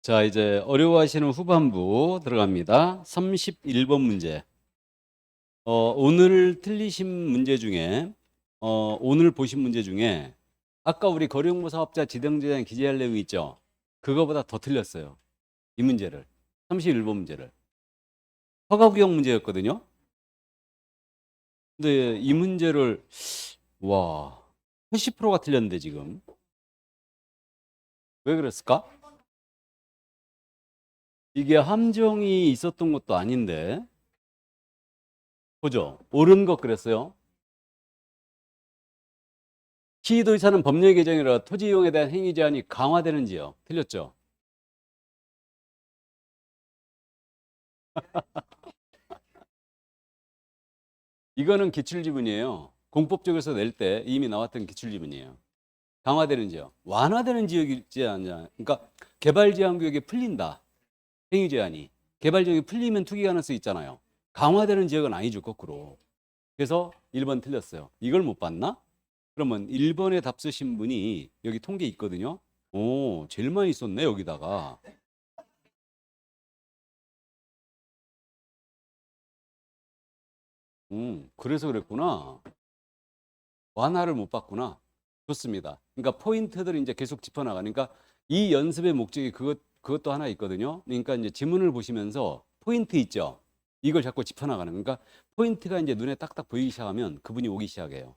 자, 이제 어려워하시는 후반부 들어갑니다. 31번 문제. 오늘 틀리신 문제 중에, 오늘 보신 문제 중에, 아까 우리 거래용보 사업자 지정제한 기재할 내용 있죠? 그거보다 더 틀렸어요. 이 문제를. 31번 문제를. 허가구역 문제였거든요. 근데 이 문제를, 와, 80%가 틀렸는데 지금. 왜 그랬을까? 이게 함정이 있었던 것도 아닌데. 보죠. 옳은 것 그랬어요. 시도의사는 법령 개정이라 토지 이용에 대한 행위 제한이 강화되는지요? 틀렸죠? 이거는 기출지문이에요. 공법적에서 낼 때 이미 나왔던 기출지문이에요. 강화되는지요? 완화되는 지역이 있지 않냐? 그러니까 개발 제한 구역이 풀린다. 행위 제한이. 개발 지역이 풀리면 투기 가능성이 있잖아요. 강화되는 지역은 아니죠, 거꾸로. 그래서 1번 틀렸어요. 이걸 못 봤나? 그러면 1번에 답 쓰신 분이 여기 통계 있거든요. 오, 제일 많이 썼네, 여기다가. 그래서 그랬구나. 완화를 못 봤구나. 좋습니다. 그러니까 포인트들을 이제 계속 짚어나가니까 이 연습의 목적이 그것도 하나 있거든요. 그러니까 이제 지문을 보시면서 포인트 있죠. 이걸 자꾸 짚어나가는. 그러니까 포인트가 이제 눈에 딱딱 보이기 시작하면 그분이 오기 시작해요.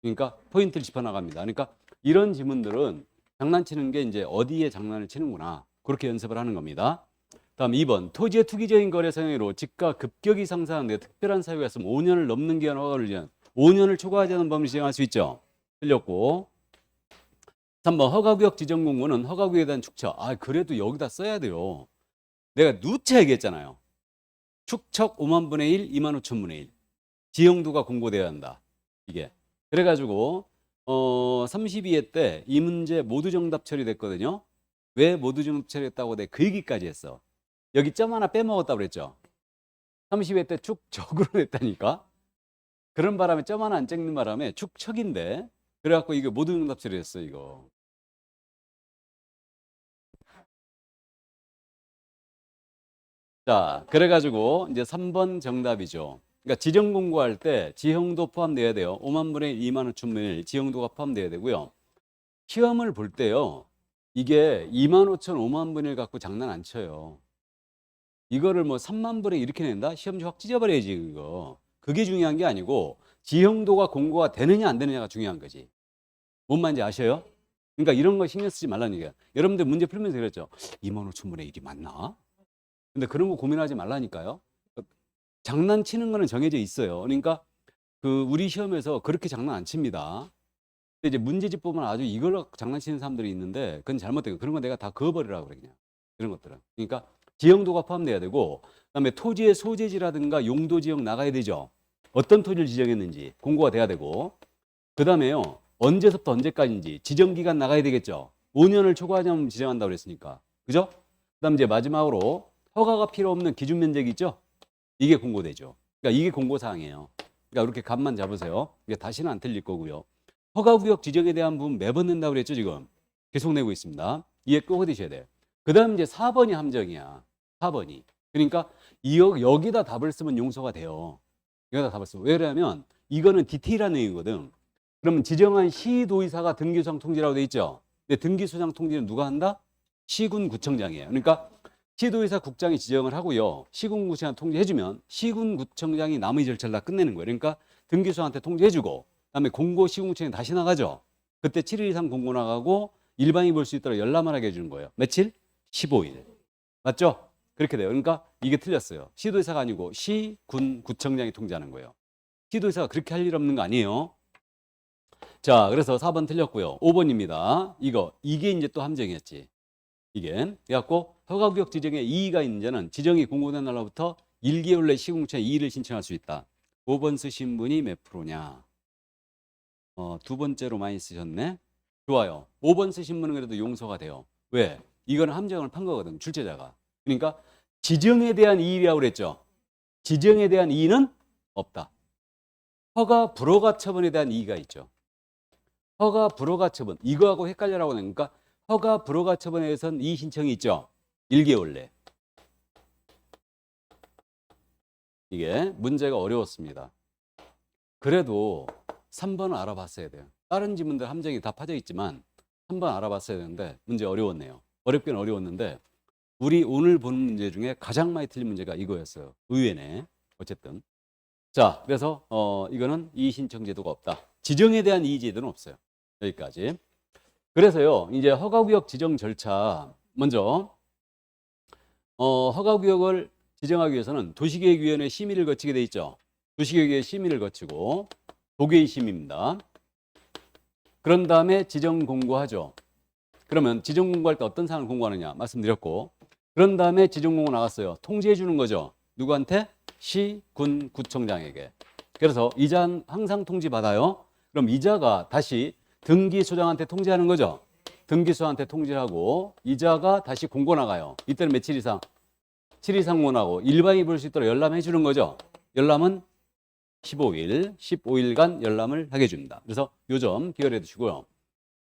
그러니까 포인트를 짚어나갑니다. 그러니까 이런 지문들은 장난치는 게 이제 어디에 장난을 치는구나. 그렇게 연습을 하는 겁니다. 다음 2번. 토지의 투기적인 거래 상황으로 집가 급격히 상승하는데 특별한 사유가 있으면 5년을 넘는 기간 허가를 위한 5년을 초과하지 않은 범위를 시행할 수 있죠. 틀렸고. 3번. 허가구역 지정 공고는 허가구역에 대한 축척. 그래도 여기다 써야 돼요. 내가 누차 얘기했잖아요. 축척 5만 분의 1, 2만 5천 분의 1. 지형도가 공고돼야 한다. 이게. 그래가지고 32회 때 이 문제 모두 정답 처리됐거든요. 왜 모두 정답 처리했다고 내가 그 얘기까지 했어. 여기 점 하나 빼먹었다고 그랬죠. 30회 때 축적으로 됐다니까. 그런 바람에 점 하나 안 찍는 바람에 축척인데 그래갖고 이거 모두 정답 처리했어 이거. 자, 그래가지고 이제 3번 정답이죠. 그러니까 지정 공고할 때 지형도 포함돼야 돼요. 5만 분의 1, 2만 5천 분의 1 지형도가 포함돼야 되고요. 시험을 볼 때요. 이게 2만 5천, 5만 분의 1 갖고 장난 안 쳐요. 이거를 뭐 3만 분의 이렇게 낸다? 시험지 확 찢어버려야지 그거. 그게 중요한 게 아니고 지형도가 공고가 되느냐 안 되느냐가 중요한 거지. 뭔 말인지 아셔요? 그러니까 이런 거 신경 쓰지 말라는 얘기야. 여러분들 문제 풀면서 그랬죠. 2만 5천 분의 1이 맞나? 근데 그런 거 고민하지 말라니까요. 장난치는 거는 정해져 있어요. 그러니까 그 우리 시험에서 그렇게 장난 안 칩니다. 근데 이제 문제집 보면 아주 이걸로 장난치는 사람들이 있는데 그건 잘못된 거. 그런 거 내가 다 그어버리라고 그래 그냥. 그런 것들은. 그러니까 지형도가 포함돼야 되고 그다음에 토지의 소재지라든가 용도 지역 나가야 되죠. 어떤 토지를 지정했는지 공고가 돼야 되고 그다음에요. 언제부터 언제까지인지 지정 기간 나가야 되겠죠. 5년을 초과하지 않으면 지정한다고 그랬으니까. 그죠? 그다음 이제 마지막으로 허가가 필요 없는 기준 면적이 있죠. 이게 공고되죠. 그러니까 이게 공고 사항이에요. 그러니까 이렇게 값만 잡으세요. 이게 다시는 안 틀릴 거고요. 허가구역 지정에 대한 부분 매번 낸다고 그랬죠, 지금. 계속 내고 있습니다. 이해 꼭 해두셔야 돼요. 그 다음 이제 4번이 함정이야. 4번이. 그러니까 여기다 답을 쓰면 용서가 돼요. 여기다 답을 쓰면. 왜냐면 이거는 디테일한 내용이거든. 그러면 지정한 시도의사가 등기소장 통지라고 돼 있죠. 근데 등기소장 통지는 누가 한다? 시군구청장이에요. 그러니까 시도의사 국장이 지정을 하고요. 시군구청장 통지해주면 시군구청장이 나머지 절차를 다 끝내는 거예요. 그러니까 등기소장한테 통지해주고 그다음에 공고 시군구청에 다시 나가죠. 그때 7일 이상 공고 나가고 일반인이 볼 수 있도록 열람을 하게 해주는 거예요. 며칠? 15일. 맞죠? 그렇게 돼요. 그러니까 이게 틀렸어요. 시도의사가 아니고 시군구청장이 통지하는 거예요. 시도의사가 그렇게 할 일 없는 거 아니에요. 자, 그래서 4번 틀렸고요. 5번입니다. 이게 이제 또 함정이었지. 이게. 그래갖고 허가구역 지정에 이의가 있는 자는 지정이 공고된 날로부터 1개월 내 시공처에 이의를 신청할 수 있다. 5번 쓰신 분이 몇 프로냐? 두 번째로 많이 쓰셨네. 좋아요. 5번 쓰신 분은 그래도 용서가 돼요. 왜? 이거는 함정을 판 거거든, 출제자가. 그러니까 지정에 대한 이의라고 그랬죠. 지정에 대한 이의는 없다. 허가 불허가 처분에 대한 이의가 있죠. 허가 불허가 처분. 이거하고 헷갈려라고 하니까 허가 불허가 처분에 대해서는 이의 신청이 있죠. 1개월 내. 이게 문제가 어려웠습니다. 그래도 3번은 알아봤어야 돼요. 다른 지문들 함정이 다 파져 있지만 3번 알아봤어야 되는데 문제 어려웠네요. 어렵긴 어려웠는데 우리 오늘 본 문제 중에 가장 많이 틀린 문제가 이거였어요. 의외네. 어쨌든. 자, 그래서 이거는 이의신청 제도가 없다. 지정에 대한 이의 제도는 없어요. 여기까지. 그래서요, 이제 허가구역 지정 절차 먼저 허가구역을 지정하기 위해서는 도시계획위원회 심의를 거치게 돼 있죠. 도시계획위원회 심의를 거치고 도계의 심의입니다. 그런 다음에 지정 공고하죠. 그러면 지정 공고할 때 어떤 사항을 공고하느냐 말씀드렸고, 그런 다음에 지정 공고 나갔어요. 통지해 주는 거죠. 누구한테? 시, 군, 구청장에게. 그래서 이자 항상 통지 받아요. 그럼 이자가 다시 등기소장한테 통지하는 거죠. 등기소한테 통지를 하고 이자가 다시 공고 나가요. 이때는 며칠 이상? 7일 이상 원하고 일반인이 볼 수 있도록 열람해 주는 거죠. 열람은 15일간 열람을 하게 해줍니다. 그래서 요 점 기억해 두시고요.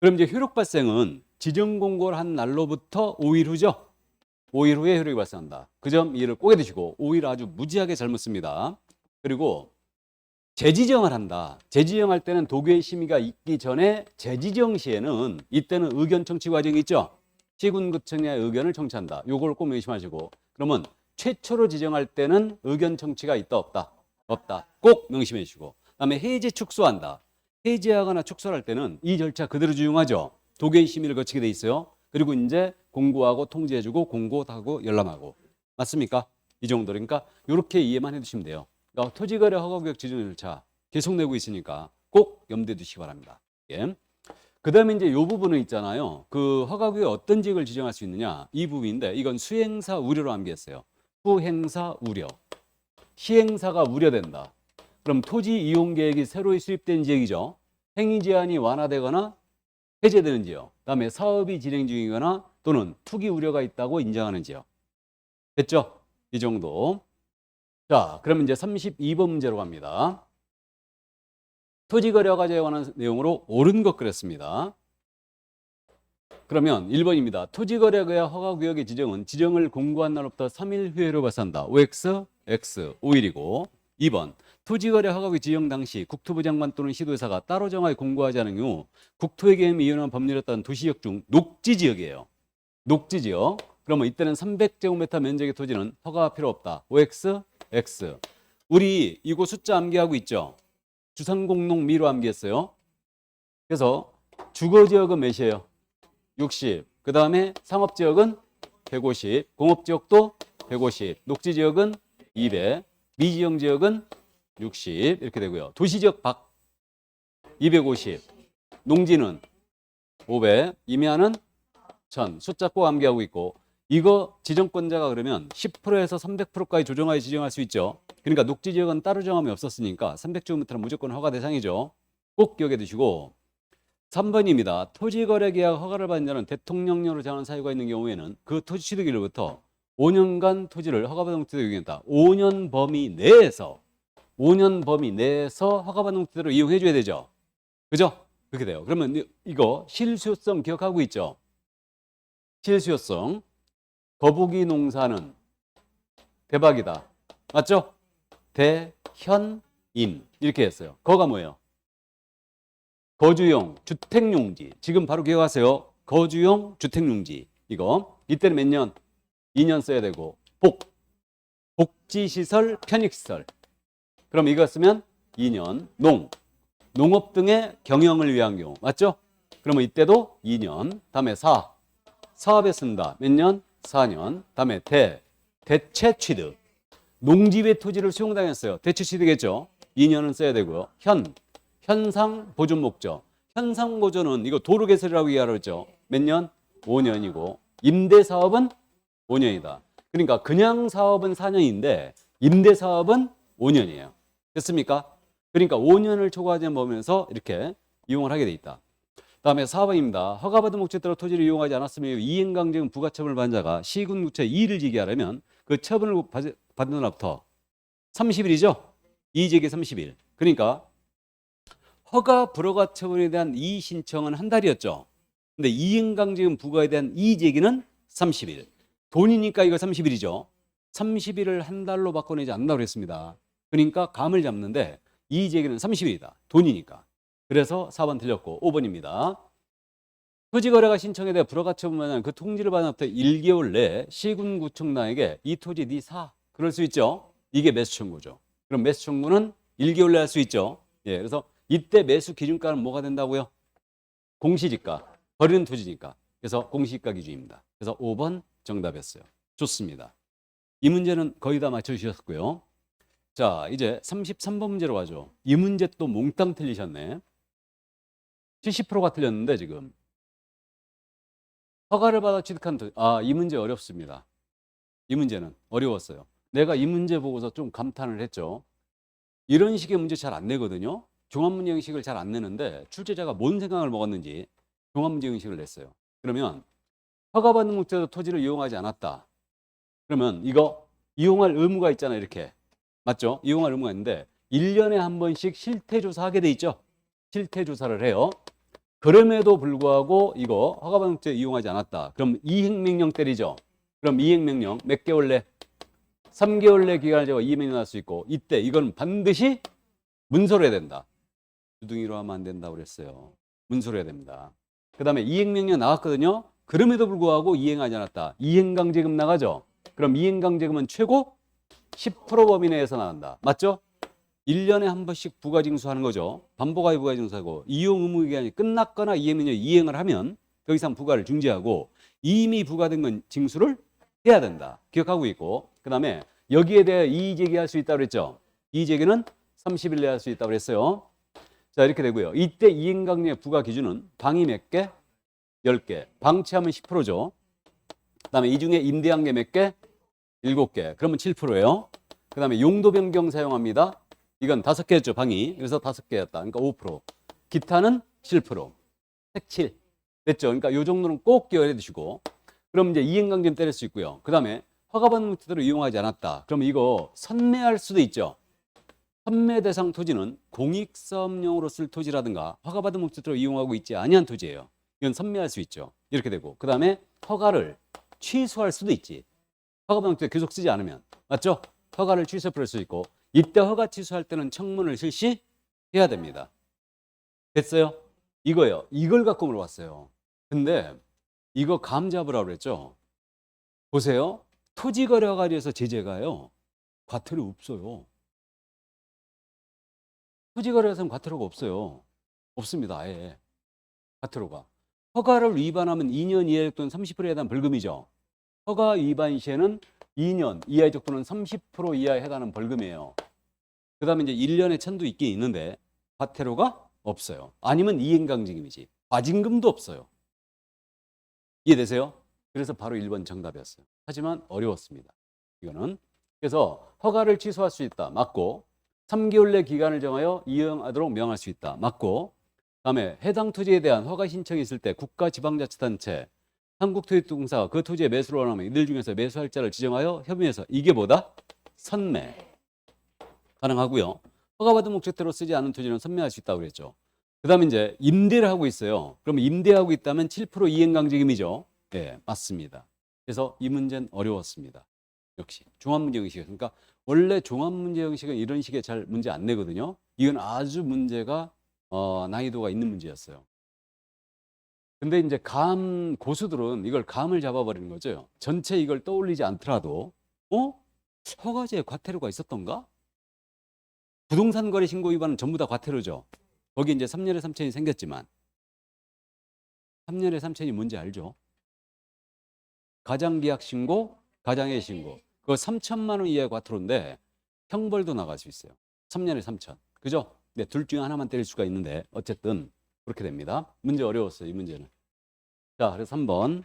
그럼 이제 효력 발생은 지정 공고를 한 날로부터 5일 후죠. 5일 후에 효력이 발생한다. 그 점 이해를 꼭 해두시고 5일 아주 무지하게 잘못 씁니다. 그리고 재지정을 한다. 재지정할 때는 도계의 심의가 있기 전에 재지정 시에는 이때는 의견 청취 과정이 있죠. 시군구청의 의견을 청취한다. 요걸 꼭 명심하시고, 그러면 최초로 지정할 때는 의견 청취가 있다 없다? 없다. 꼭 명심해 주시고, 그다음에 해제 축소한다. 해제하거나 축소할 때는 이 절차 그대로 적용하죠. 도계의 심의를 거치게 돼 있어요. 그리고 이제 공고하고 통지해주고 공고하고 열람하고. 맞습니까? 이 정도니까 이렇게 이해만 해두시면 돼요. 그러니까 토지거래 허가구역 지정 절차 계속 내고 있으니까 꼭 염두에 두시기 바랍니다. 예. 그 다음에 이제 이 부분은 있잖아요. 그 허가구역에 어떤 지역을 지정할 수 있느냐. 이 부분인데 이건 수행사 우려로 암기했어요. 수행사 우려. 시행사가 우려된다. 그럼 토지 이용 계획이 새로 수립된 지역이죠. 행위 제한이 완화되거나 해제되는 지역. 그다음에 사업이 진행 중이거나 또는 투기 우려가 있다고 인정하는 지역. 됐죠? 이 정도. 자, 그러면 이제 32번 문제로 갑니다. 토지거래 허가제에 관한 내용으로 옳은 것 그랬습니다. 그러면 1번입니다. 토지거래 허가구역의 지정은 지정을 공고한 날로부터 3일 후에로 발생한다. OX, X, 5일이고 2번. 토지거래 허가구역 지정 당시 국토부 장관 또는 시도의사가 따로 정하여 공고하지 않은 경우 국토회계에 이용한 법률에 따른 도시지역 중 녹지지역이에요. 녹지지역. 그러면 이때는 300제곱미터 면적의 토지는 허가가 필요 없다. OX, X. 우리 이거 숫자 암기하고 있죠. 주상공농 미로 암기했어요. 그래서 주거지역은 몇이에요? 60. 그 다음에 상업지역은 150. 공업지역도 150. 녹지지역은 200. 미지형지역은 60. 이렇게 되고요. 도시지역 밖 250. 농지는 500. 임야는 1000. 숫자 꼭 암기하고 있고, 이거 지정권자가 그러면 10%에서 300%까지 조정하여 지정할 수 있죠. 그러니까 녹지지역은 따로 정함이 없었으니까 300제곱미터는 무조건 허가 대상이죠. 꼭 기억해 두시고, 3번입니다. 토지거래계약 허가를 받는 자는 대통령령으로 정한 사유가 있는 경우에는 그 토지 취득일로부터 5년간 토지를 허가받은 목적으로 이용했다. 5년 범위 내에서 허가받은 목적으로 이용해 줘야 되죠. 그죠? 그렇게 돼요. 그러면 이거 실수요성 기억하고 있죠? 실수요성. 거북이 농사는 대박이다. 맞죠? 대현임. 이렇게 했어요. 거가 뭐예요? 거주용 주택용지. 지금 바로 기억하세요. 거주용 주택용지. 이거. 이때는 몇 년? 2년 써야 되고. 복지시설, 편익시설. 그럼 이거 쓰면 2년. 농업 등의 경영을 위한 경우. 맞죠? 그러면 이때도 2년. 다음에 사업에 쓴다. 몇 년? 4년. 다음에 대체 취득. 농지배 토지를 수용당했어요. 대체 취득했죠. 2년은 써야 되고요. 현상 보존 목적. 현상 보존은 이거 도로 개설이라고 이해하라고 했죠. 몇 년? 5년이고. 임대 사업은 5년이다. 그러니까 그냥 사업은 4년인데 임대 사업은 5년이에요. 됐습니까? 그러니까 5년을 초과하지 보면서 이렇게 이용을 하게 돼 있다. 다음에 4번입니다. 허가받은 목적대로 토지를 이용하지 않았으면 이행강제금 부가처분을 받은 자가 시군구청에 이의를 제기하려면 그 처분을 받는 날부터 30일이죠. 이의제기 30일. 그러니까 허가 불허가 처분에 대한 이의 신청은 한 달이었죠. 근데 이행강제금 부과에 대한 이의 제기는 30일. 돈이니까 이거 30일이죠. 30일을 한 달로 바꿔내지 않는다고 그랬습니다. 그러니까 감을 잡는데 이의제기는 30일이다. 돈이니까. 그래서 4번 틀렸고 5번입니다. 토지거래가 신청에 대해 불허가치 없으면 그 통지를 받은 후부터 1개월 내에 시군구청장에게 이 토지 네 사. 그럴 수 있죠. 이게 매수 청구죠. 그럼 매수 청구는 1개월 내에 할 수 있죠. 예, 그래서 이때 매수 기준가는 뭐가 된다고요? 공시지가. 버리는 토지니까. 그래서 공시지가 기준입니다. 그래서 5번 정답이었어요. 좋습니다. 이 문제는 거의 다 맞춰주셨고요. 자, 이제 33번 문제로 가죠. 이 문제 또 몽땅 틀리셨네. 70%가 틀렸는데 지금. 허가를 받아 취득한 토지. 이 문제 어렵습니다. 이 문제는 어려웠어요. 내가 이 문제 보고서 좀 감탄을 했죠. 이런 식의 문제 잘 안 내거든요. 종합문제 형식을 잘 안 내는데 출제자가 뭔 생각을 먹었는지 종합문제 형식을 냈어요. 그러면 허가받는 목적으로 토지를 이용하지 않았다. 그러면 이거 이용할 의무가 있잖아요. 이렇게. 맞죠? 이용할 의무가 있는데 1년에 한 번씩 실태조사하게 돼 있죠. 실태조사를 해요. 그럼에도 불구하고 이거 허가받는 목적으로 이용하지 않았다. 그럼 이행명령 때리죠. 그럼 이행명령 몇 개월 내? 3개월 내 기간을 제가 이행명령 할 수 있고 이때 이건 반드시 문서로 해야 된다. 주둥이로 하면 안 된다고 그랬어요. 문서로 해야 됩니다. 그 다음에 이행명령 나왔거든요. 그럼에도 불구하고 이행하지 않았다. 이행강제금 나가죠. 그럼 이행강제금은 최고 10% 범위 내에서 나간다. 맞죠? 1년에 한 번씩 부가징수하는 거죠. 반복하여 부가징수하고 이용 의무 기간이 끝났거나 이행명령 이행을 하면 더 이상 부가를 중지하고 이미 부과된 건 징수를 해야 된다. 기억하고 있고 그 다음에 여기에 대해 이의제기할 수 있다고 그랬죠. 이의제기는 30일 내에 할 수 있다고 그랬어요. 자, 이렇게 되고요. 이때 이행강령의 부과 기준은 방이 몇 개? 10개. 방치하면 10%죠. 그 다음에 이 중에 임대한 게 몇 개? 7개. 그러면 7%예요. 그 다음에 용도 변경 사용합니다. 이건 5개였죠, 방이. 그래서 5개였다. 그러니까 5%. 기타는 7%. 색칠. 됐죠? 그러니까 요 정도는 꼭 기억해 두시고. 그럼 이제 이행강제는 때릴 수 있고요. 그 다음에 허가받는 목적으로 이용하지 않았다. 그럼 이거 선매할 수도 있죠. 선매 대상 토지는 공익사업용으로 쓸 토지라든가 허가받은 목적으로 이용하고 있지 아니한 토지예요. 이건 선매할 수 있죠. 이렇게 되고 그 다음에 허가를 취소할 수도 있지. 허가받은 목적으로 계속 쓰지 않으면. 맞죠? 허가를 취소할 수 있고 이때 허가 취소할 때는 청문을 실시해야 됩니다. 됐어요? 이거요. 이걸 갖고 물어봤어요. 근데 이거 감 잡으라고 그랬죠. 보세요. 토지거래허가에서 제재가요. 과태료 없어요. 토지거래에서는 과태료가 없어요. 없습니다. 아예. 과태료가. 허가를 위반하면 2년 이하의 또는 30%에 해당하는 벌금이죠. 허가 위반 시에는 2년 이하의 또는 30% 이하에 해당하는 벌금이에요. 그 다음에 이제 1년의 천도 있긴 있는데 과태료가 없어요. 아니면 이행강제금이지. 과징금도 없어요. 이해되세요? 그래서 바로 1번 정답이었어요. 하지만 어려웠습니다. 이거는. 그래서 허가를 취소할 수 있다. 맞고 3개월 내 기간을 정하여 이행하도록 명할 수 있다. 맞고 다음에 해당 토지에 대한 허가 신청이 있을 때 국가지방자치단체, 한국토지통사가 그 토지에 매수를 원하면 이들 중에서 매수할 자를 지정하여 협의해서 이게 뭐다? 선매. 가능하고요. 허가받은 목적대로 쓰지 않은 토지는 선매할 수 있다고 그랬죠. 그 다음에 이제 임대를 하고 있어요. 그러면 임대하고 있다면 7% 이행강제금이죠. 네, 맞습니다. 그래서 이 문제는 어려웠습니다. 역시 종합문제 형식이에요. 그러니까 원래 종합문제 형식은 이런 식의 잘 문제 안 내거든요. 이건 아주 문제가 난이도가 있는 문제였어요. 근데 이제 감 고수들은 이걸 감을 잡아버리는 거죠. 전체 이걸 떠올리지 않더라도 허가제에 과태료가 있었던가? 부동산 거래 신고 위반은 전부 다 과태료죠. 거기 이제 3년에 3천이 생겼지만 3년에 3천이 뭔지 알죠? 가장계약 신고, 가장의 신고. 그거 3천만 원 이하의 과태료인데 형벌도 나갈 수 있어요. 3년에 3천. 그죠? 네, 둘 중에 하나만 때릴 수가 있는데 어쨌든 그렇게 됩니다. 문제 어려웠어요, 이 문제는. 자, 그래서 3번,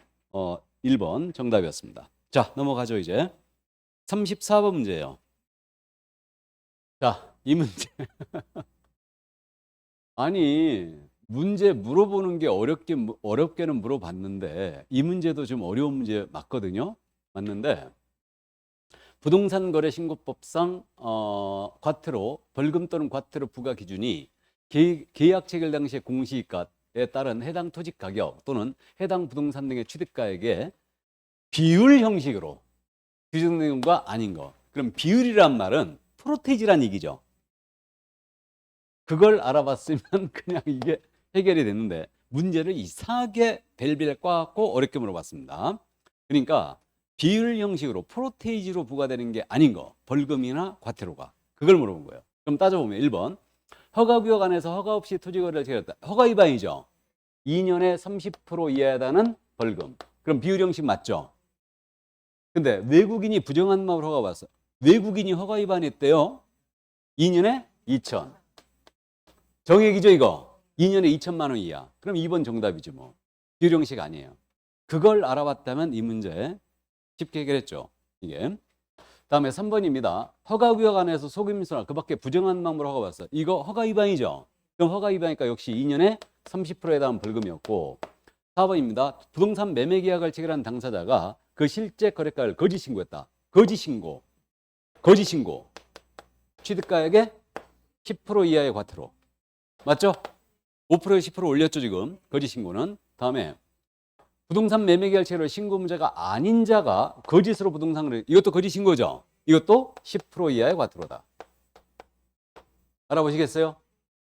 1번 정답이었습니다. 자, 넘어가죠, 이제. 34번 문제예요. 자, 이 문제. 아니, 문제 물어보는 게 어렵게는 물어봤는데 이 문제도 좀 어려운 문제 맞거든요. 맞는데 부동산 거래 신고법상 과태료, 벌금 또는 과태료 부과 기준이 계약 체결 당시의 공시가에 따른 해당 토지 가격 또는 해당 부동산 등의 취득가액에 비율 형식으로 규정된 거 아닌 거. 그럼 비율이란 말은 프로테이지란 얘기죠. 그걸 알아봤으면 그냥 이게 해결이 됐는데 문제를 이상하게 벨벨 꽈갖고 어렵게 물어봤습니다. 그러니까 비율 형식으로 프로테이지로 부과되는 게 아닌 거, 벌금이나 과태료가, 그걸 물어본 거예요. 그럼 따져보면 1번 허가구역 안에서 허가 없이 토지거래를 제기했다. 허가 위반이죠. 2년에 30% 이하다는 벌금. 그럼 비율 형식 맞죠? 근데 외국인이 부정한 마음으로 허가 받았어. 외국인이 허가 위반했대요. 2년에 2천. 정액이죠 이거. 2년에 2천만 원 이하. 그럼 2번 정답이지 뭐. 비율 형식 아니에요. 그걸 알아봤다면 이 문제 쉽게 해결했죠. 이게. 다음에 3번입니다. 허가구역 안에서 속임수나 그 밖에 부정한 마음으로 허가 받았어. 이거 허가 위반이죠. 그럼 허가 위반이니까 역시 2년에 30%에 해당하는 벌금이었고 4번입니다. 부동산 매매 계약을 체결한 당사자가 그 실제 거래가를 거짓 신고했다. 거짓 신고. 거짓 신고. 취득가액의 10% 이하의 과태료. 맞죠? 5%에 10% 올렸죠 지금. 거짓 신고는. 다음에 부동산 매매 계약 체결 신고 문제가 아닌 자가 거짓으로 부동산을, 이것도 거짓 신고죠. 이것도 10% 이하의 과태료다. 알아보시겠어요?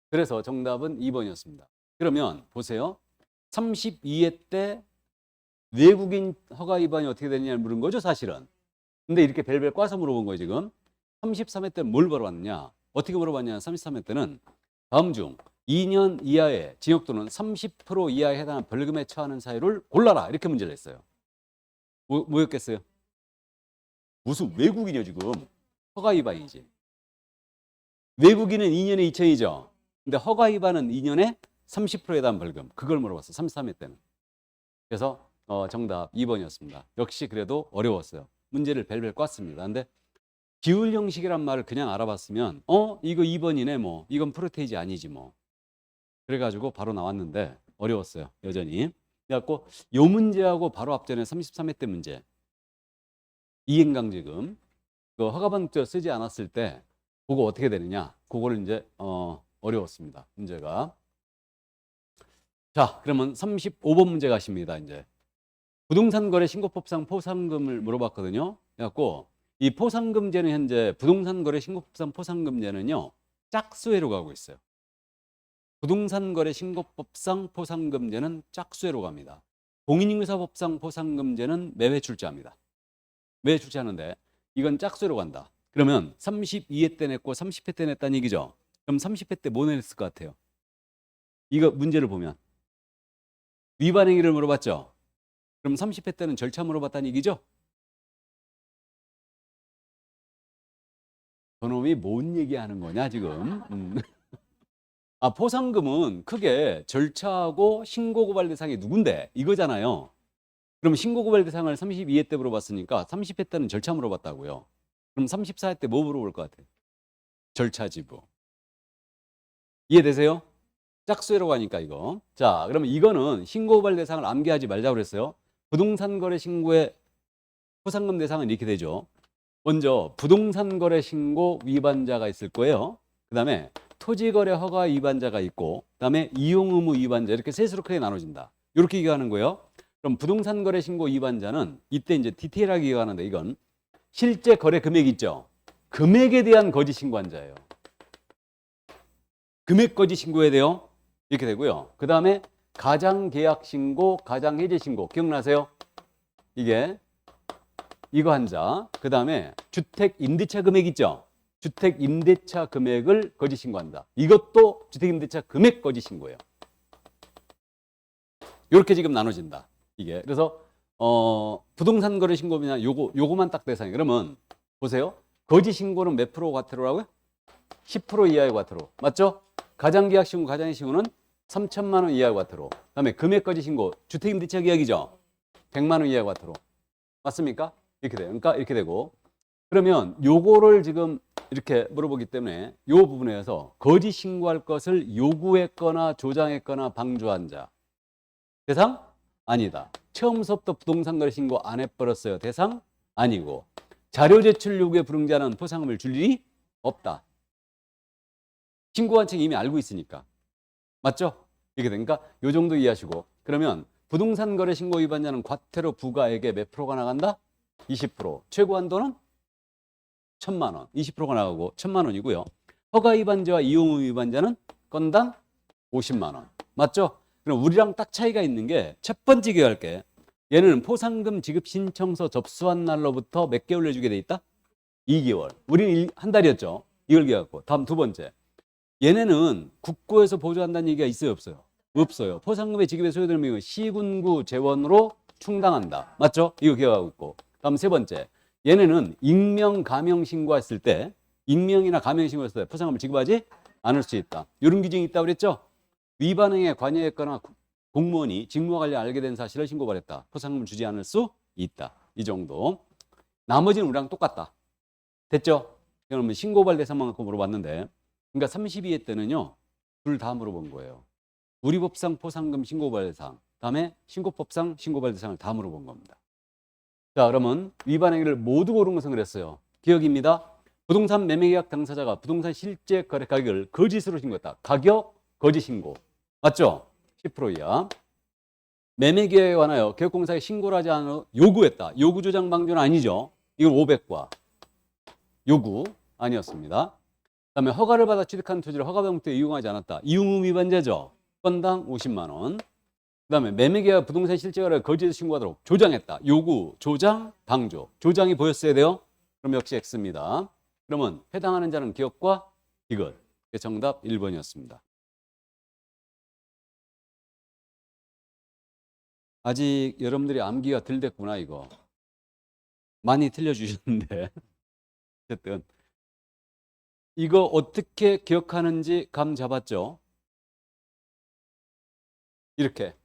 그래서 정답은 2번이었습니다. 그러면 보세요. 32회 때 외국인 허가 위반이 어떻게 되느냐를 물은 거죠 사실은. 근데 이렇게 벨벨 꽈서 물어본 거예요 지금. 33회 때는 뭘 물어봤느냐. 어떻게 물어봤냐. 33회 때는 다음 중 2년 이하의 징역 또는 30% 이하에 해당하는 벌금에 처하는 사유를 골라라. 이렇게 문제를 냈어요. 뭐였겠어요? 무슨 외국인이요 지금. 허가 위반이지. 외국인은 2년에 2천이죠. 근데 허가 위반은 2년에 30%에 대한 벌금. 그걸 물어봤어. 33회 때는. 그래서 정답 2번이었습니다. 역시 그래도 어려웠어요. 문제를 벨벨 꽈습니다. 근데 비율 형식이란 말을 그냥 알아봤으면 이거 2번이네 뭐. 이건 프로테이지 아니지 뭐. 그래가지고 바로 나왔는데 어려웠어요. 여전히. 그래갖고 요 문제하고 바로 앞전에 33회 때 문제. 이행강제금. 그 허가번호 쓰지 않았을 때 그거 어떻게 되느냐. 그거를 이제 어려웠습니다. 문제가. 자, 그러면 35번 문제 가십니다. 이제 부동산 거래 신고법상 포상금을 물어봤거든요. 그래갖고 이 포상금제는 현재 부동산 거래 신고법상 포상금제는요 짝수회로 가고 있어요. 부동산 거래 신고법상 포상금제는 짝수회로 갑니다. 공인인증서법상 포상금제는 매회 출제합니다. 매회 출제하는데 이건 짝수회로 간다. 그러면 32회 때 냈고 30회 때 냈다는 얘기죠. 그럼 30회 때 뭐 냈을 것 같아요? 이거 문제를 보면 위반 행위를 물어봤죠. 그럼 30회 때는 절차 물어봤다는 얘기죠. 저놈이 뭔 얘기하는 거냐 지금. 아, 포상금은 크게 절차하고 신고고발 대상이 누군데 이거잖아요. 그럼 신고고발 대상을 32회 때 물어봤으니까 30회 때는 절차 물어봤다고요. 그럼 34회 때 뭐 물어볼 것 같아요? 절차 지부. 이해되세요? 짝수회로 가니까 이거. 자, 그러면 이거는 신고고발 대상을 암기하지 말자고 그랬어요. 부동산 거래 신고의 포상금 대상은 이렇게 되죠. 먼저 부동산 거래 신고 위반자가 있을 거예요. 그 다음에 토지거래 허가 위반자가 있고, 그 다음에 이용 의무 위반자, 이렇게 셋으로 크게 나눠진다. 이렇게 얘기하는 거예요. 그럼 부동산 거래 신고 위반자는 이때 이제 디테일하게 얘기하는데 이건 실제 거래 금액 있죠. 금액에 대한 거짓 신고한 자예요. 금액 거짓 신고해야 돼요. 이렇게 되고요. 그 다음에 가장 계약 신고, 가장 해제 신고 기억나세요? 이게 이거 한 자. 그 다음에 주택 임대차 금액 있죠. 주택 임대차 금액을 거짓 신고한다. 이것도 주택 임대차 금액 거짓 신고예요. 이렇게 지금 나눠진다. 이게 그래서 부동산 거래 신고냐 요거만 딱 대상이에요. 그러면 보세요. 거짓 신고는 몇 프로 과태료라고요? 10% 이하의 과태료. 맞죠? 가장 계약 신고, 가장 해지 신고는 3천만 원 이하의 과태료. 그다음에 금액 거짓 신고, 주택 임대차 계약이죠. 100만 원 이하의 과태료. 맞습니까? 이렇게 돼요. 그러니까 이렇게 되고. 그러면 요거를 지금 이렇게 물어보기 때문에 요 부분에서 거짓 신고할 것을 요구했거나 조장했거나 방조한 자. 대상? 아니다. 처음부터 부동산 거래 신고 안 해버렸어요. 대상? 아니고. 자료 제출 요구에 불응자는 포상금을 줄 일이 없다. 신고한 책 이미 알고 있으니까. 맞죠? 이렇게 되니까 요 정도 이해하시고. 그러면 부동산 거래 신고 위반자는 과태료 부과액의 몇 프로가 나간다? 20%. 최고 한도는 1,000만 원. 20%가 나가고 1,000만 원이고요. 허가 위반자와 이용 위반자는 건당 50만 원. 맞죠? 그럼 우리랑 딱 차이가 있는 게 첫 번째 기억할게. 얘는 포상금 지급 신청서 접수한 날로부터 몇 개월 내주게 돼 있다? 2개월. 우리는 한 달이었죠. 이걸 기억하고. 다음 두 번째. 얘네는 국고에서 보조한다는 얘기가 있어요, 없어요? 없어요. 포상금의 지급에 소요되는 비용은 시군구 재원으로 충당한다. 맞죠? 이거 기억하고 있고. 다음 세 번째. 얘네는 익명, 가명 신고했을 때, 익명이나 가명 신고했을 때 포상금을 지급하지 않을 수 있다. 이런 규정이 있다고 그랬죠? 위반 행위에 관여했거나 공무원이 직무와 관련 알게 된 사실을 신고받았다. 포상금을 주지 않을 수 있다. 이 정도. 나머지는 우리랑 똑같다. 됐죠? 그러면 신고발 대상만 갖고 물어봤는데, 그러니까 32회 때는요, 둘 다 물어본 거예요. 우리 법상 포상금 신고발 대상, 다음에 신고법상 신고발 대상을 다 물어본 겁니다. 자, 그러면 위반 행위를 모두 고른 것은 그랬어요. 기억입니다. 부동산 매매계약 당사자가 부동산 실제 거래 가격을 거짓으로 신고했다. 가격 거짓 신고. 맞죠? 10% 이하. 매매계약에 관하여 계약공사에 신고를 하지 않아 요구했다. 요구 조장 방조는 아니죠. 이건 500과. 요구 아니었습니다. 그다음에 허가를 받아 취득한 토지를 허가병부에 이용하지 않았다. 이용 위반자죠. 건당 50만 원. 그다음에 매매계약 부동산 실제거래를 거짓으로 신고하도록 조장했다. 요구, 조장, 방조. 조장이 보였어야 돼요. 그럼 역시 X입니다. 그러면 해당하는 자는 기업과 기껏. 정답 1번이었습니다. 아직 여러분들이 암기가 덜 됐구나 이거. 많이 틀려주셨는데 어쨌든 이거 어떻게 기억하는지 감 잡았죠? 이렇게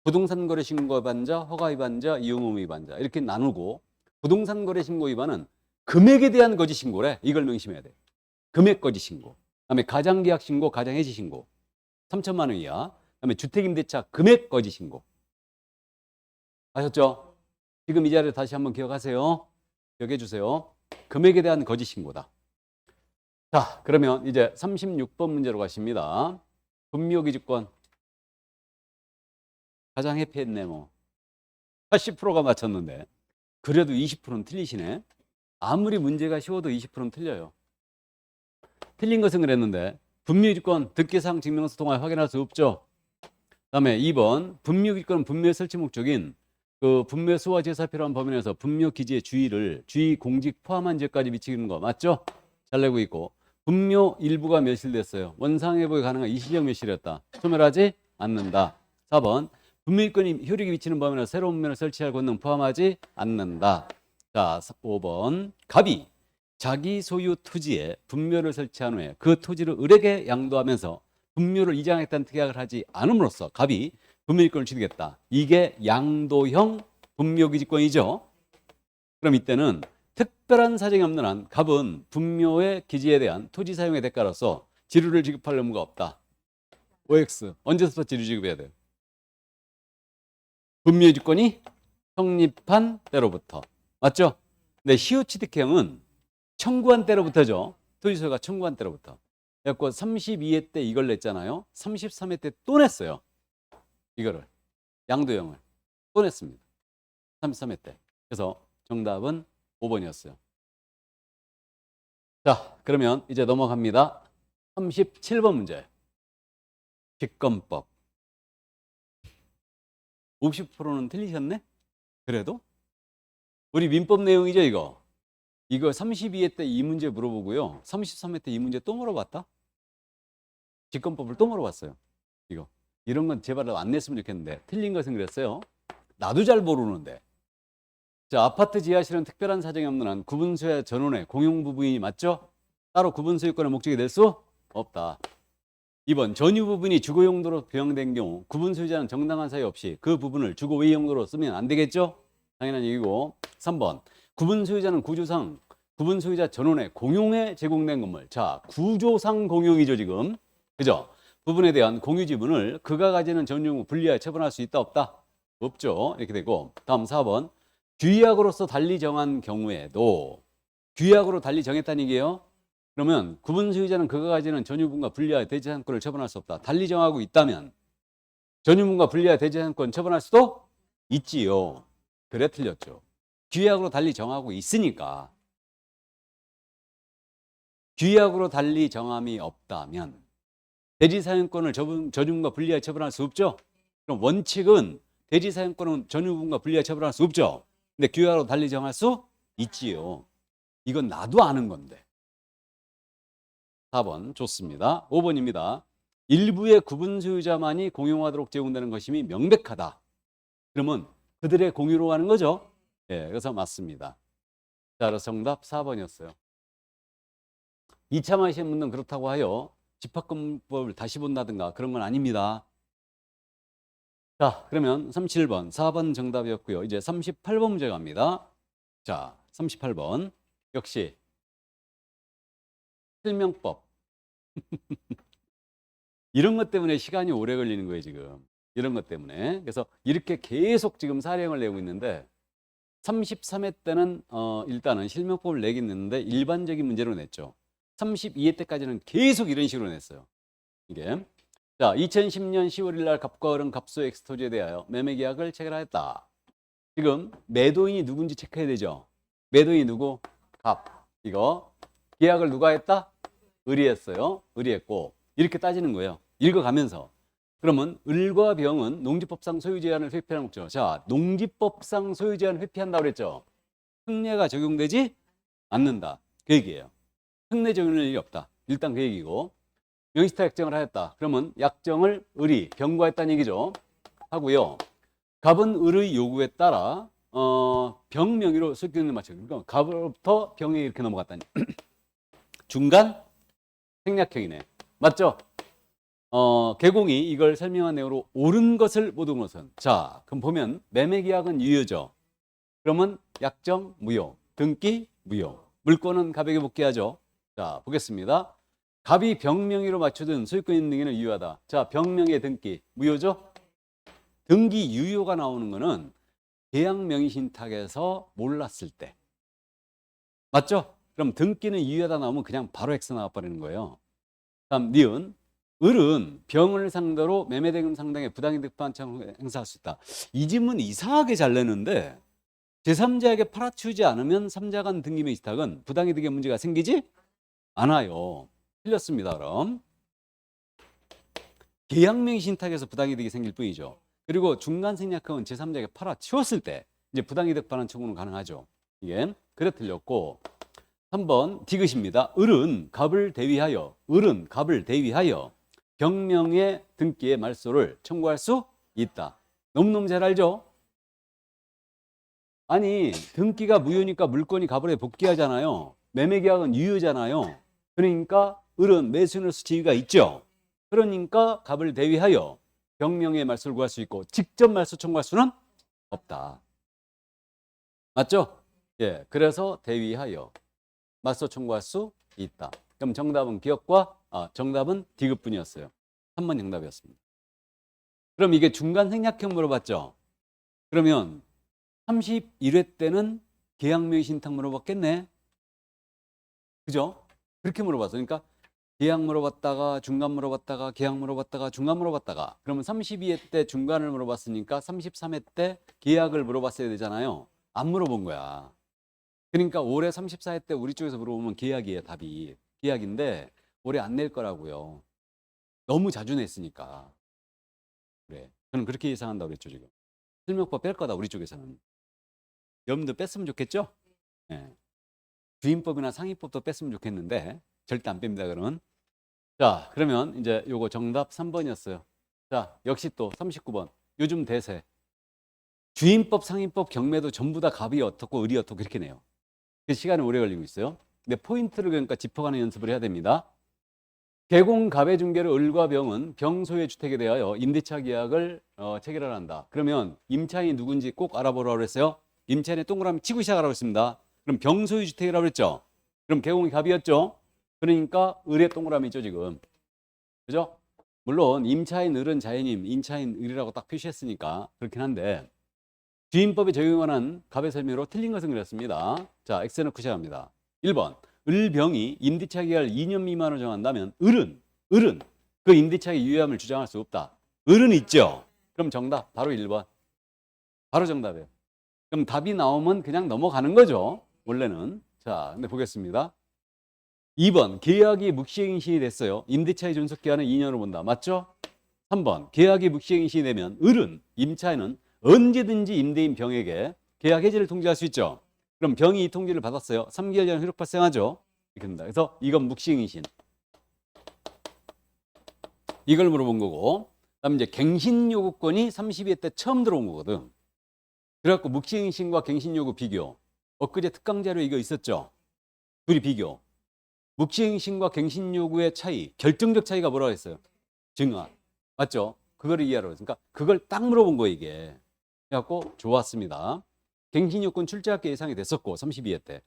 부동산 거래 신고 위반자, 허가 위반자, 이용 위반자 이렇게 나누고 부동산 거래 신고 위반은 금액에 대한 거짓 신고래. 이걸 명심해야 돼. 금액 거짓 신고. 그다음에 가장계약 신고, 가장해지 신고. 3천만 원 이하. 그다음에 주택임대차 금액 거짓 신고. 아셨죠? 지금 이 자리를 다시 한번 기억하세요. 기억해 주세요. 금액에 대한 거짓 신고다. 자, 그러면 이제 36번 문제로 가십니다. 분묘기지권. 가장 해피했네 뭐. 80%가 맞췄는데 그래도 20%는 틀리시네. 아무리 문제가 쉬워도 20%는 틀려요. 틀린 것은 그랬는데 분묘기지권 득계상 증명서 통하여 확인할 수 없죠. 그다음에 2번 분묘기지권은 분묘 설치 목적인 그 분묘 수와 제사 필요한 범위 내에서 분묘 기지의 주의 공직 포함한 지역까지 미치는 거 맞죠? 잘 내고 있고 분묘 일부가 멸실됐어요. 원상회복이 가능한 일시적 멸실이었다. 소멸하지 않는다. 4번 분묘기권이 효력이 미치는 범위 내에서 새로운 분묘를 설치할 권능 포함하지 않는다. 자, 5번 갑이 자기 소유 토지에 분묘를 설치한 후에 그 토지를 을에게 양도하면서 분묘를 이장했다는 특약을 하지 않음으로써 갑이 분묘기권을 취득했다. 이게 양도형 분묘기지권이죠. 그럼 이때는 특별한 사정이 없는 한 갑은 분묘의 기지에 대한 토지 사용의 대가로서 지류를 지급할 의무가 없다. OX 언제부터 지류 지급해야 돼요? 분묘기지권이 성립한 때로부터. 맞죠? 근데 시효취득형은 청구한 때로부터죠. 토지소유가 청구한 때로부터. 그래서 32회 때 이걸 냈잖아요. 33회 때 또 냈어요. 이거를 양도형을 또 냈습니다. 33회 때. 그래서 정답은 5번이었어요. 자, 그러면 이제 넘어갑니다. 37번 문제. 직권법. 50%는 틀리셨네? 그래도? 우리 민법 내용이죠, 이거. 이거 32회 때 이 문제 물어보고요. 33회 때 이 문제 또 물어봤다? 직권법을 또 물어봤어요. 이거. 이런 건 제발 안 냈으면 좋겠는데 틀린 것은 그랬어요. 나도 잘 모르는데. 자, 아파트 지하실은 특별한 사정이 없는 한 구분소유자 전원의 공용 부분이 맞죠? 따로 구분소유권의 목적이 될 수 없다. 2번 전유 부분이 주거 용도로 변경된 경우 구분소유자는 정당한 사유 없이 그 부분을 주거 외 용도로 쓰면 안 되겠죠? 당연한 얘기고. 3번 구분소유자는 구조상 구분소유자 전원의 공용에 제공된 건물. 자, 구조상 공용이죠 지금. 그죠? 부분에 대한 공유 지분을 그가 가지는 전유무 분리하여 처분할 수 있다 없다? 없죠. 이렇게 되고. 다음 4번 규약으로서 달리 정한 경우에도 규약으로 달리 정했다는 얘기예요. 그러면 구분 소유자는 그가 가지는 전유분과 분리하여 대지상권을 처분할 수 없다. 달리 정하고 있다면 전유문과 분리해야 대지사용권 처분할 수도 있지요. 그래 틀렸죠. 규약으로 달리 정하고 있으니까. 규약으로 달리 정함이 없다면 대지사용권을 전유문과 분리하여 처분할 수 없죠. 그럼 원칙은 대지사용권은 전유문과 분리하여 처분할 수 없죠. 근데 규약으로 달리 정할 수 있지요. 이건 나도 아는 건데. 4번 좋습니다. 5번입니다. 일부의 구분 소유자만이 공용하도록 제공되는 것임이 명백하다. 그러면 그들의 공유로 하는 거죠. 예, 그래서 맞습니다. 자, 그래서 정답 4번이었어요. 2차만 시험 문제는 그렇다고 하여 집합금법을 다시 본다든가 그런 건 아닙니다. 자, 그러면 37번, 4번 정답이었고요. 이제 38번 문제 갑니다. 자, 38번. 역시 실명법. 이런 것 때문에 시간이 오래 걸리는 거예요, 지금. 이런 것 때문에. 그래서 이렇게 계속 지금 사령을 내고 있는데 33회 때는 일단은 실명법을 내긴 냈는데 일반적인 문제로 냈죠. 32회 때까지는 계속 이런 식으로 냈어요. 이게. 자, 2010년 10월 1일 날 갑과 을은 갑소 엑스토지에 대하여 매매 계약을 체결하였다. 지금 매도인이 누군지 체크해야 되죠. 매도인이 누구? 갑. 이거 계약을 누가 했다? 을이 했어요. 을이 했고 이렇게 따지는 거예요. 읽어가면서. 그러면 을과 병은 농지법상 소유 제한을 회피하는 목적. 자, 농지법상 소유 제한을 회피한다고 그랬죠. 특례가 적용되지 않는다. 그 얘기예요. 특례 적용할 일이 없다. 일단 그 얘기고. 명시타 약정을 하였다. 그러면 약정을 을이 병과했다는 얘기죠. 하고요. 갑은 을의 요구에 따라 병 명의로 소유권을 맞춰. 그러니까 갑으로부터 병에 이렇게 넘어갔다니. 중간 생략형이네. 맞죠? 개공이 이걸 설명한 내용으로 옳은 것을 모든 것은. 자, 그럼 보면 매매계약은 유효죠. 그러면 약정 무효, 등기 무효. 물권은 갑에게 복귀하죠. 자, 보겠습니다. 갑이 병명의로 맞춰둔 소유권 있는 등기는 유효하다. 자, 병명의 등기 무효죠? 등기 유효가 나오는 거는 계약명의 신탁에서 몰랐을 때. 맞죠? 그럼 등기는 유효하다 나오면 그냥 바로 X 나와버리는 거예요. 다음 니은. 을은 병을 상대로 매매대금 상당의 부당이득 반찬을 행사할 수 있다. 이 질문 이상하게 잘 내는데 제3자에게 팔아치우지 않으면 3자 간 등기명 신탁은 부당이득의 문제가 생기지 않아요. 틀렸습니다. 그럼 계약명 신탁에서 부당이득이 생길 뿐이죠. 그리고 중간 생략형은 제3자에게 팔아치웠을 때 이제 부당이득 반환 청구는 가능하죠. 이게 그래 틀렸고 3번 디귿입니다. 을은 갑을 대위하여 병명의 등기의 말소를 청구할 수 있다. 너무너무 잘 알죠? 아니 등기가 무효니까 물건이 갑을에 복귀하잖아요. 매매계약은 유효잖아요. 그러니까 을은 매수인으로서 지위가 있죠. 그러니까 갑을 대위하여 병명의 말소를 구할 수 있고 직접 말소 청구할 수는 없다. 맞죠? 예, 그래서 대위하여 맞서 청구할 수 있다. 그럼 정답은 기억과 정답은 디귿뿐이었어요. 3번 정답이었습니다. 그럼 이게 중간 생략형 물어봤죠? 그러면 31회 때는 계약명의 신탁 물어봤겠네. 그죠? 그렇게 물어봤어. 그러니까 계약 물어봤다가 중간 물어봤다가 계약 물어봤다가 중간 물어봤다가 그러면 32회 때 중간을 물어봤으니까 33회 때 계약을 물어봤어야 되잖아요. 안 물어본 거야. 그러니까 올해 34회 때 우리 쪽에서 물어보면 계약이에요. 답이. 계약인데 올해 안 낼 거라고요. 너무 자주 냈으니까. 그래. 저는 그렇게 예상한다고 그랬죠. 지금. 실명법 뺄 거다. 우리 쪽에서는. 여러분들 뺐으면 좋겠죠? 네. 주임법이나 상위법도 뺐으면 좋겠는데 절대 안 뺍니다. 그러면. 자, 그러면 이제 요거 정답 3번이었어요. 자, 역시 또 39번. 요즘 대세. 주임법, 상위법, 경매도 전부 다 갑이 어떻고 을이 어떻고 그렇게 내요. 그 시간이 오래 걸리고 있어요. 근데 포인트를 그러니까 짚어가는 연습을 해야 됩니다. 개공 갑의 중개로 을과 병은 병 소유의 주택에 대하여 임대차 계약을 체결을 한다. 그러면 임차인이 누군지 꼭 알아보라고 그랬어요. 임차인의 동그라미 치고 시작하라고 했습니다. 그럼 병 소유 주택이라고 그랬죠. 그럼 개공이 갑이었죠. 그러니까 을의 동그라미죠 지금. 그죠? 물론 임차인 을은 자연임, 임차인 을이라고 딱 표시했으니까 그렇긴 한데 주임법에 적용하는 갑의 설명으로 틀린 것은 그랬습니다. 자, X 넣고 시작합니다. 1번. 을병이 임대차 기간을 2년 미만으로 정한다면 을은 그 임대차의 유효함을 주장할 수 없다. 을은 있죠. 그럼 정답 바로 1번. 바로 정답이에요. 그럼 답이 나오면 그냥 넘어가는 거죠. 원래는. 자, 근데 보겠습니다. 2번 계약이 묵시행신이 됐어요. 임대차의 존속기한은 2년으로 본다. 맞죠? 3번 계약이 묵시행신이 되면 을은 임차인은 언제든지 임대인 병에게 계약 해지를 통지할 수 있죠. 그럼 병이 이 통지를 받았어요. 3개월 전에 효력 발생하죠. 이렇게 됩니다. 그래서 이건 묵시행신. 이걸 물어본 거고, 그다음 이제 갱신요구권이 32회 때 처음 들어온 거거든. 그래갖고 묵시행신과 갱신요구 비교. 엊그제 특강자료 이거 있었죠. 둘이 비교. 묵시행신과 갱신요구의 차이, 결정적 차이가 뭐라고 했어요? 증하. 맞죠? 그거를 이해하라고 했으니까 그걸 딱 물어본 거예요, 이게. 그래갖고 좋았습니다. 갱신요건 출제학계 예상이 됐었고 32회 때.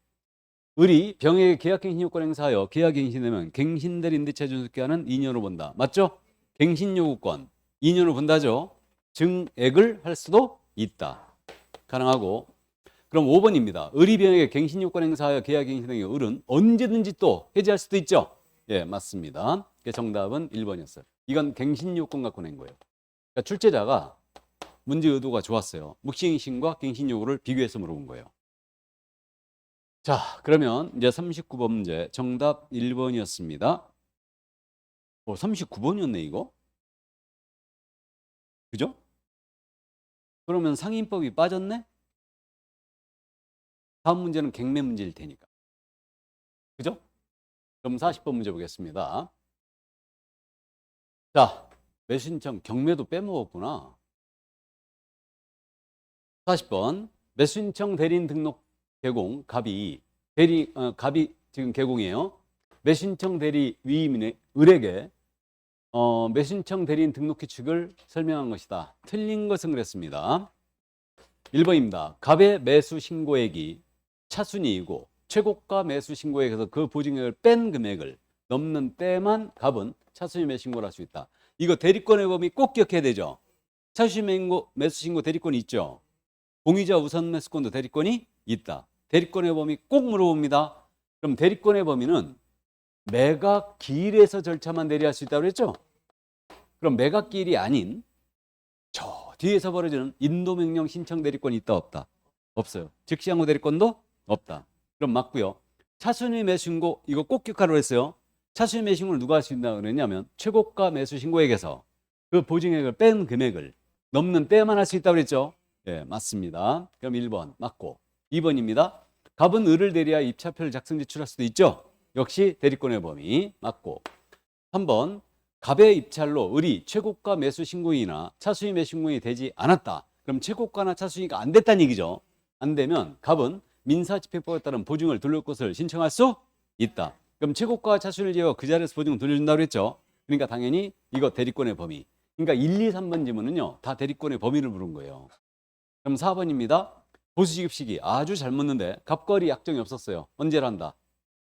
을이 병에게 계약갱신요건 행사하여 계약갱신되면 갱신될 임대차 존속기한은 2년으로 본다. 맞죠? 갱신요구권 2년으로 본다죠. 증액을 할 수도 있다. 가능하고. 그럼 5번입니다. 을이 병에게 갱신요건 행사하여 계약갱신되면 을은 언제든지 또 해지할 수도 있죠. 예, 맞습니다. 정답은 1번이었어요. 이건 갱신요건 갖고 낸 거예요. 그러니까 출제자가 문제 의도가 좋았어요. 묵시행신과 갱신요구를 비교해서 물어본 거예요. 자, 그러면 이제 39번 문제 정답 1번이었습니다. 39번이었네 이거. 그죠? 그러면 상인법이 빠졌네? 다음 문제는 갱매 문제일 테니까. 그죠? 그럼 40번 문제 보겠습니다. 자, 매수신청 경매도 빼먹었구나. 40번 매수신청 대리인 등록 개공 갑이 갑이 지금 개공이에요. 매수신청 대리 위임인의 을에게 매수신청 대리인 등록 규칙을 설명한 것이다. 틀린 것은 그랬습니다. 1번입니다. 갑의 매수 신고액이 차순위이고 최고가 매수 신고액에서 그 보증액을 뺀 금액을 넘는 때만 갑은 차순위 매수 신고를 할 수 있다. 이거 대리권의 범위 꼭 기억해야 되죠. 차순위 매수 신고 대리권이 있죠. 공유자 우선 매수권도 대리권이 있다. 대리권의 범위 꼭 물어봅니다. 그럼 대리권의 범위는 매각 기일에서 절차만 대리할 수 있다고 그랬죠? 그럼 매각 기일이 아닌 저 뒤에서 벌어지는 인도명령 신청 대리권이 있다 없다? 없어요. 즉시항고 대리권도 없다. 그럼 맞고요. 차순위 매수신고 이거 꼭 기억하라고 했어요. 차순위 매수신고를 누가 할 수 있다고 그랬냐면 최고가 매수신고액에서 그 보증액을 뺀 금액을 넘는 때만 할 수 있다고 그랬죠? 예, 맞습니다. 그럼 1번 맞고 2번입니다. 갑은 을을 대리하여 입차표를 작성 제출할 수도 있죠? 역시 대리권의 범위 맞고 3번 갑의 입찰로 을이 최고가 매수 신고인이나 차순위 매수 신고인이 되지 않았다. 그럼 최고가나 차순위가 안 됐다는 얘기죠. 안 되면 갑은 민사집행법에 따른 보증을 돌릴 것을 신청할 수 있다. 그럼 최고가와 차순위를 제외하고 그 자리에서 보증을 돌려준다고 그랬죠. 그러니까 당연히 이거 대리권의 범위. 그러니까 1, 2, 3번 지문은요. 다 대리권의 범위를 물은 거예요. 그럼 4번입니다. 보수지급 시기 아주 잘 묻는데 갑거리 약정이 없었어요. 언제란다?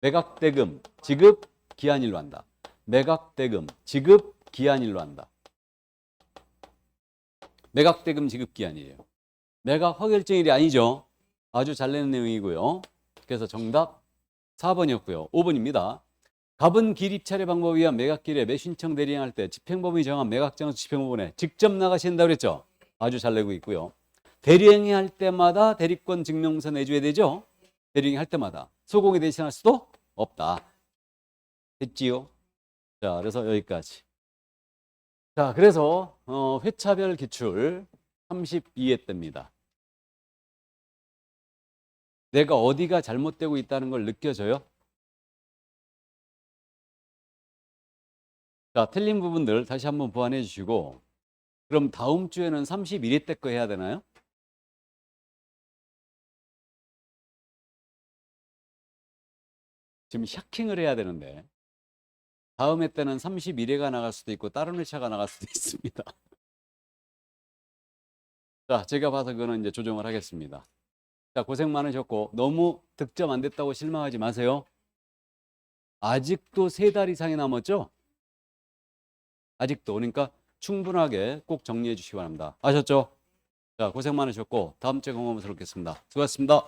매각대금 지급 기한일로 한다. 매각대금 지급 기한일로 한다. 매각대금 지급 기한이에요. 매각 허결정일이 아니죠. 아주 잘 내는 내용이고요. 그래서 정답 4번이었고요. 5번입니다. 갑은 기립차례 방법에 의한 매각기일에 매수신청 대리행할 때 집행법원이 정한 매각장소 집행법원에 직접 나가셔야 된다고 그랬죠. 아주 잘 내고 있고요. 대리행할 때마다 대리권 증명서 내줘야 되죠. 대리행할 때마다 소공에 대신할 수도 없다. 됐지요? 자, 그래서 여기까지. 자, 그래서 회차별 기출 32회 때입니다. 내가 어디가 잘못되고 있다는 걸 느껴져요? 자, 틀린 부분들 다시 한번 보완해 주시고 그럼 다음 주에는 31회 때 거 해야 되나요? 지금 샤킹을 해야 되는데 다음 회 때는 31회가 나갈 수도 있고 다른 회차가 나갈 수도 있습니다. 자, 제가 봐서 그거는 이제 조정을 하겠습니다. 자, 고생 많으셨고 너무 득점 안 됐다고 실망하지 마세요. 아직도 3달 이상이 남았죠? 아직도. 그러니까 충분하게 꼭 정리해 주시기 바랍니다. 아셨죠? 자, 고생 많으셨고 다음 주에 건강하면서 뵙겠습니다. 수고하셨습니다.